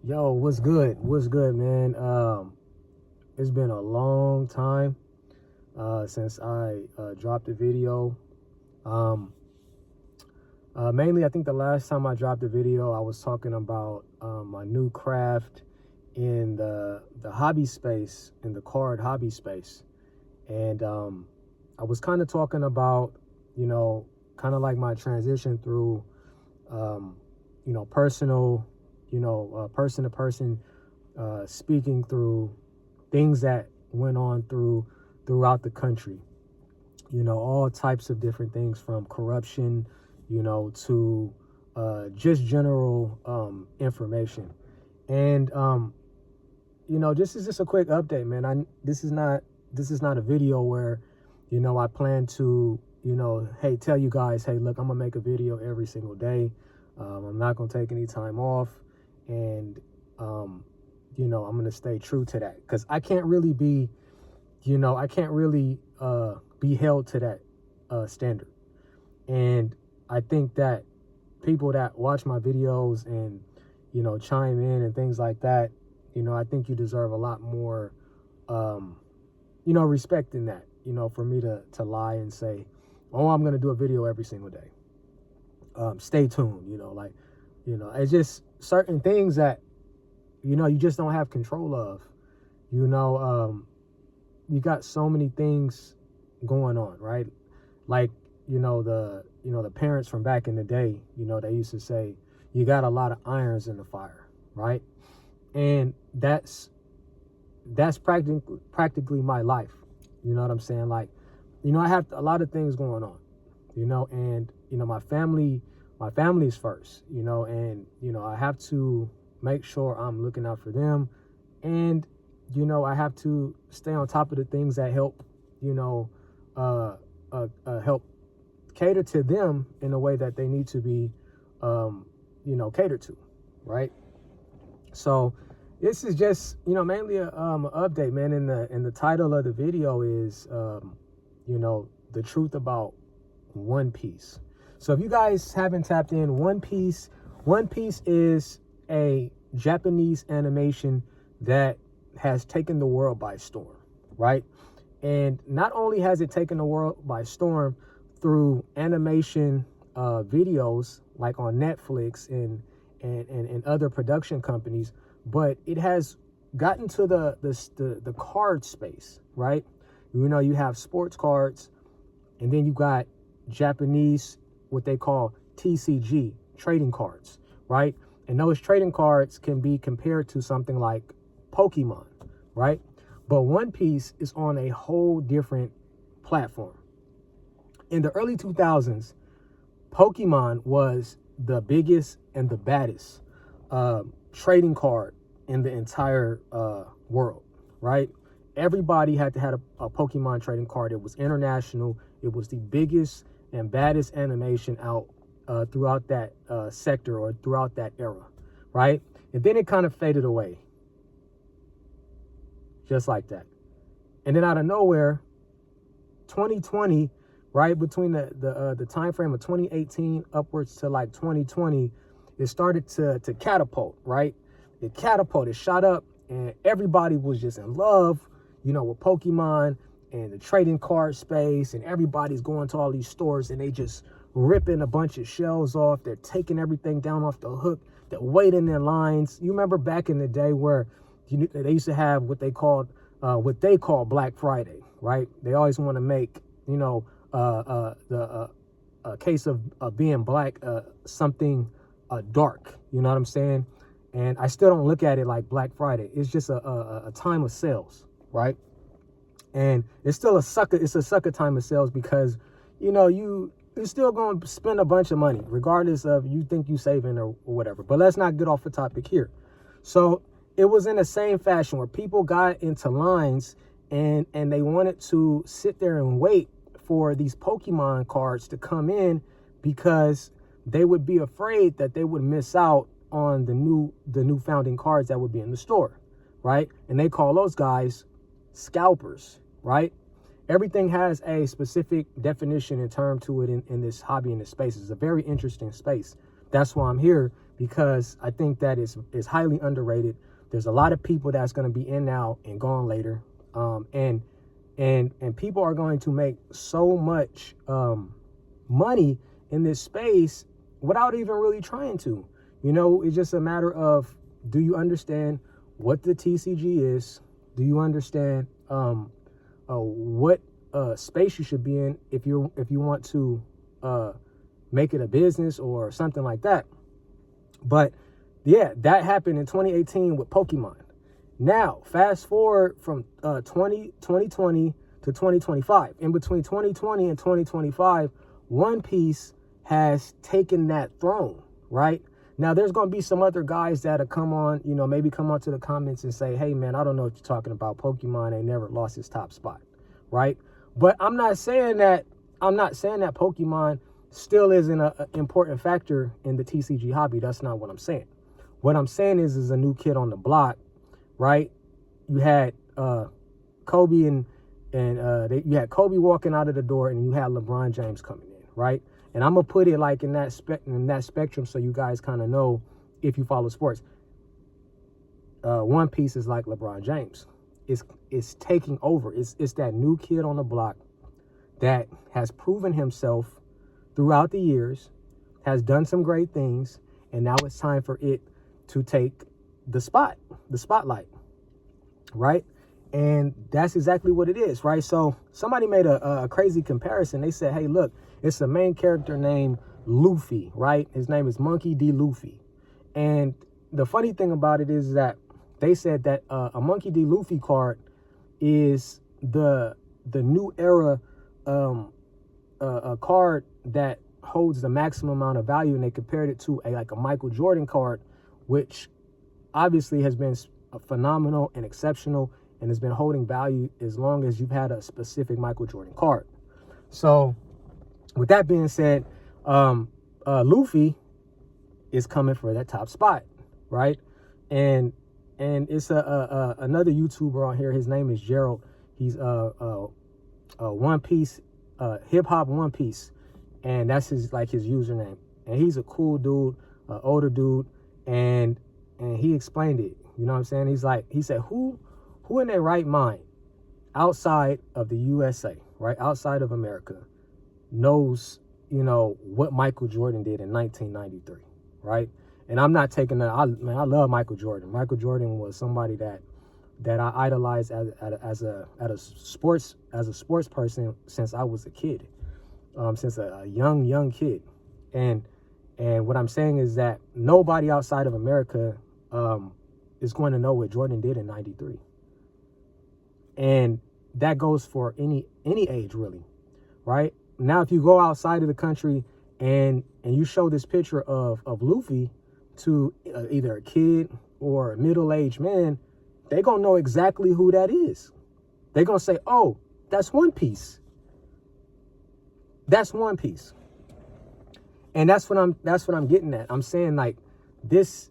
Yo, what's good? What's good, man? It's been a long time since I dropped a video. Um, Mainly, I think the last time I dropped a video, I was talking about my new craft in the hobby space, in the card hobby space, and I was kind of talking about, you know, kind of like my transition through, um, personal, person to person speaking through things that went on throughout the country. All types of different things from corruption, to just general information. And this is just a quick update, man. This is not a video where, I plan to, hey, tell you guys, hey, look, I'm gonna make a video every single day. I'm not gonna take any time off, and I'm going to stay true to that, because I can't really be, be held to that standard. And I think that people that watch my videos and, chime in and things like that, I think you deserve a lot more, respect in that, for me to lie and say, oh, I'm going to do a video every single day. Stay tuned, it's just certain things that, you just don't have control of. You got so many things going on, right? Like, the parents from back in the day, they used to say, you got a lot of irons in the fire, right? And that's practically my life. You know what I'm saying? Like, I have a lot of things going on, and, my family is first, and, I have to make sure I'm looking out for them. And, I have to stay on top of the things that help, help cater to them in a way that they need to be, catered to, right? So this is just, mainly a update, man. And the title of the video is, the truth about One Piece. So if you guys haven't tapped in, One Piece is a Japanese animation that has taken the world by storm, right? And not only has it taken the world by storm through animation videos like on Netflix and other production companies, but it has gotten to the card space, right? You have sports cards, and then you got Japanese, what they call TCG, trading cards, right? And those trading cards can be compared to something like Pokemon, right? But One Piece is on a whole different platform. In the early 2000s, Pokemon was the biggest and the baddest trading card in the entire world, right? Everybody had to have a Pokemon trading card. It was international. It was the biggest and baddest animation out throughout that sector, or throughout that era, right? And then it kind of faded away, just like that. And then out of nowhere, 2020, right, between the time frame of 2018 upwards to like 2020, it started to catapult, right? It catapulted, shot up, and everybody was just in love, with Pokemon and the trading card space, and everybody's going to all these stores and they just ripping a bunch of shelves off. They're taking everything down off the hook. They're waiting in lines. You remember back in the day where they used to have what they call Black Friday, right? They always want to make, the case of being black something dark. You know what I'm saying? And I still don't look at it like Black Friday. It's just a time of sales, right? And it's still a sucker time of sales, because, you're still going to spend a bunch of money, regardless of you think you saving or whatever. But let's not get off the topic here. So it was in the same fashion where people got into lines and they wanted to sit there and wait for these Pokemon cards to come in, because they would be afraid that they would miss out on the new founding cards that would be in the store, right? And they call those guys scalpers, right? Everything has a specific definition and term to it in this hobby, in this space. It's a very interesting space. That's why I'm here, because I think that is highly underrated. There's a lot of people that's going to be in now and gone later, and people are going to make so much money in this space without even really trying to. You know, it's just a matter of, do you understand what the TCG is? Do you understand what space you should be in if you want to make it a business or something like that? But yeah, that happened in 2018 with Pokemon. Now, fast forward from 2020 to 2025. In between 2020 and 2025, One Piece has taken that throne, right? Now, there's going to be some other guys that'll come on, you know, maybe come onto the comments and say, hey, man, I don't know what you're talking about. Pokemon ain't never lost its top spot, right? But I'm not saying that Pokemon still isn't an important factor in the TCG hobby. That's not what I'm saying. What I'm saying is a new kid on the block, right? You had Kobe you had Kobe walking out of the door, and you had LeBron James coming in, right? And I'm gonna put it like in that spectrum, so you guys kind of know if you follow sports. One Piece is like LeBron James. It's taking over. It's that new kid on the block that has proven himself throughout the years, has done some great things, and now it's time for it to take the spotlight, right? And that's exactly what it is, right? So somebody made a crazy comparison. They said, hey, look, it's a main character named Luffy, right? His name is Monkey D. Luffy. And the funny thing about it is that they said that a Monkey D. Luffy card is the new era a card that holds the maximum amount of value, and they compared it to a Michael Jordan card, which obviously has been phenomenal and exceptional and has been holding value as long as you've had a specific Michael Jordan card. So with that being said, Luffy is coming for that top spot, right? And it's another YouTuber on here. His name is Gerald. He's One Piece, hip hop One Piece, and that's his username. And he's a cool dude, older dude, and he explained it. You know what I'm saying? He said, who in their right mind, outside of the USA, right, outside of America, knows, you know, what Michael Jordan did in 1993, right? And I'm not taking that. I love Michael Jordan. Michael Jordan was somebody that I idolized as a sports person since I was a kid, since a young kid. And what I'm saying is that nobody outside of America is going to know what Jordan did in 93. And that goes for any age, really, right? Now, if you go outside of the country and you show this picture of Luffy to either a kid or a middle-aged man, they're going to know exactly who that is. They're going to say, oh, that's One Piece. That's One Piece. And that's what I'm getting at. I'm saying, like, this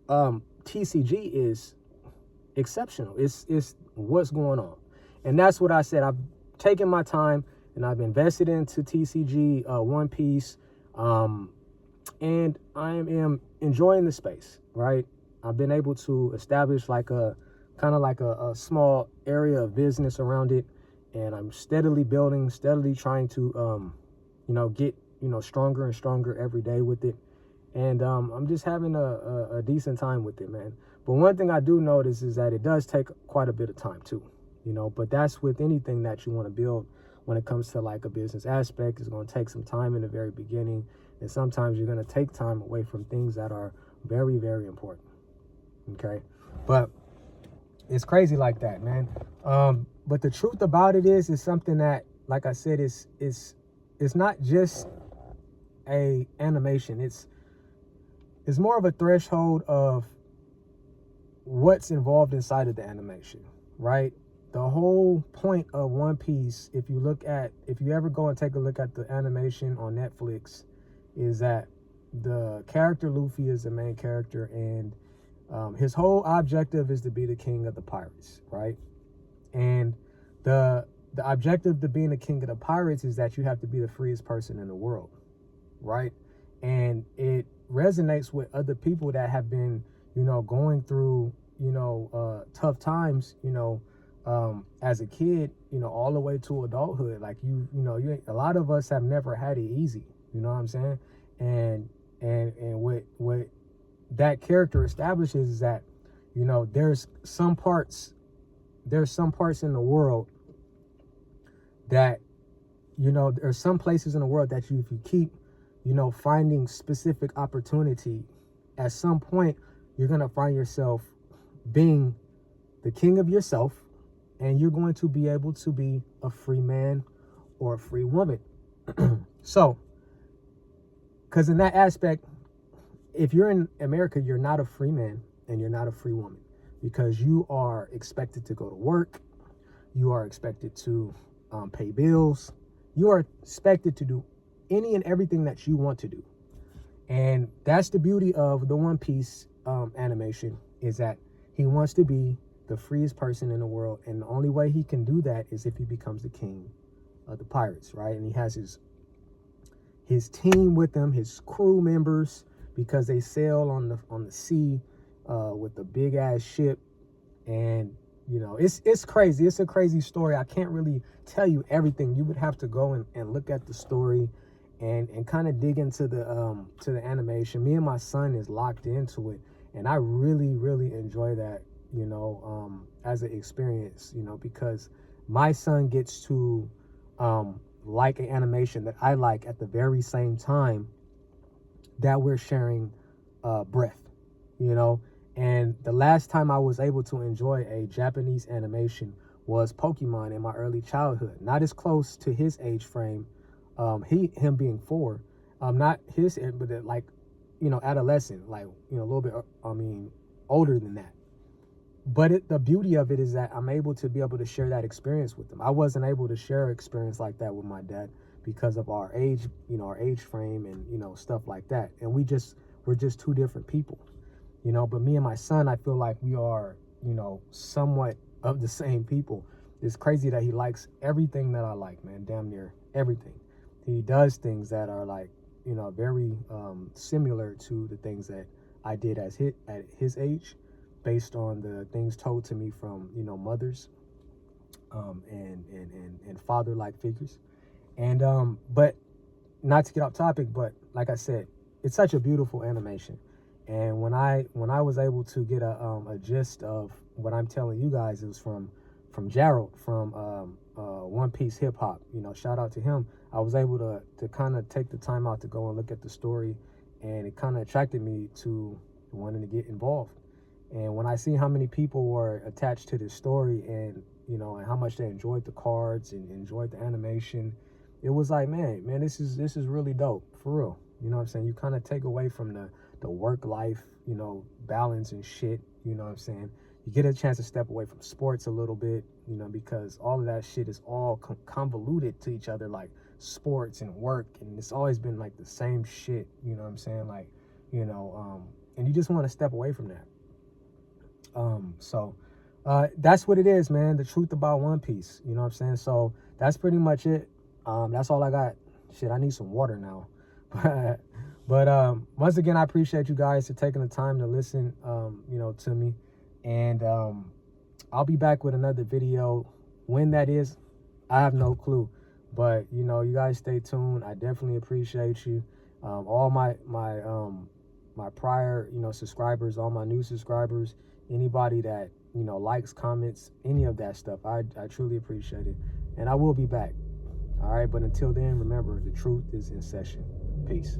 TCG is exceptional. It's what's going on. And that's what I said. I've taken my time and I've invested into TCG, One Piece, and I am enjoying the space, right? I've been able to establish like a small area of business around it, and I'm steadily building, steadily trying to, get, stronger and stronger every day with it. And I'm just having a decent time with it, man. But one thing I do notice is that it does take quite a bit of time too, but that's with anything that you want to build. When it comes to like a business aspect, it's going to take some time in the very beginning. And sometimes you're going to take time away from things that are very, very important. Okay. But it's crazy like that, man. But the truth about it is something that, like I said, it's not just a animation. It's more of a threshold of what's involved inside of the animation, right? The whole point of One Piece, if you ever go and take a look at the animation on Netflix, is that the character Luffy is the main character, and his whole objective is to be the king of the pirates, right? And the objective to being the king of the pirates is that you have to be the freest person in the world, right? And resonates with other people that have been, you know, going through, you know, tough times, you know, as a kid, you know, all the way to adulthood. Like you know, a lot of us have never had it easy, you know what I'm saying? And what that character establishes is that, you know, there's some parts in the world that, you know, there's some places in the world that if you keep, you know, finding specific opportunity, at some point you're going to find yourself being the king of yourself, and you're going to be able to be a free man or a free woman. So, because in that aspect, if you're in America, you're not a free man and you're not a free woman, because you are expected to go to work. You are expected to pay bills. You are expected to do any and everything that you want to do. And that's the beauty of the One Piece animation, is that he wants to be the freest person in the world. And the only way he can do that is if he becomes the king of the pirates, right? And he has his team with him, his crew members, because they sail on the sea with a big ass ship. And you know, it's crazy. It's a crazy story. I can't really tell you everything. You would have to go and look at the story and kind of dig into the animation. Me and my son is locked into it, and I really, really enjoy that, you know, as an experience, you know, because my son gets to like an animation that I like at the very same time that we're sharing breath, you know. And the last time I was able to enjoy a Japanese animation was Pokemon in my early childhood. Not as close to his age frame, him being 4, not his, but like, you know, adolescent, like, you know, a little bit, I mean, older than that. But the beauty of it is that I'm able to share that experience with them. I wasn't able to share an experience like that with my dad because of our age, you know, our age frame and, you know, stuff like that. And we're just two different people. You know, but me and my son, I feel like we are, you know, somewhat of the same people. It's crazy that he likes everything that I like, man, damn near everything. He does things that are like, you know, very similar to the things that I did at his age, based on the things told to me from, you know, mothers and father-like figures. And but not to get off topic, but like I said, it's such a beautiful animation. And when I was able to get a gist of what I'm telling you guys, it was from Gerald from One Piece Hip Hop. You know, shout out to him. I was able to kind of take the time out to go and look at the story, and it kind of attracted me to wanting to get involved. And when I see how many people were attached to this story, and you know, and how much they enjoyed the cards and enjoyed the animation, it was like, man, this is really dope, for real. You know what I'm saying? You kind of take away from the work life, you know, balance and shit, you know what I'm saying? You get a chance to step away from sports a little bit, you know, because all of that shit is all convoluted to each other, like sports and work, and it's always been like the same shit, you know what I'm saying? Like, you know, and you just want to step away from that. So that's what it is, man. The truth about One Piece, you know what I'm saying? So that's pretty much it. That's all I got. Shit, I need some water now. But once again, I appreciate you guys for taking the time to listen, you know, to me. And I'll be back with another video. When that is, I have no clue. But, you know, you guys stay tuned. I definitely appreciate you. All my prior, you know, subscribers, all my new subscribers, anybody that, you know, likes, comments, any of that stuff, I truly appreciate it. And I will be back. All right, but until then, remember, the truth is in session. Peace.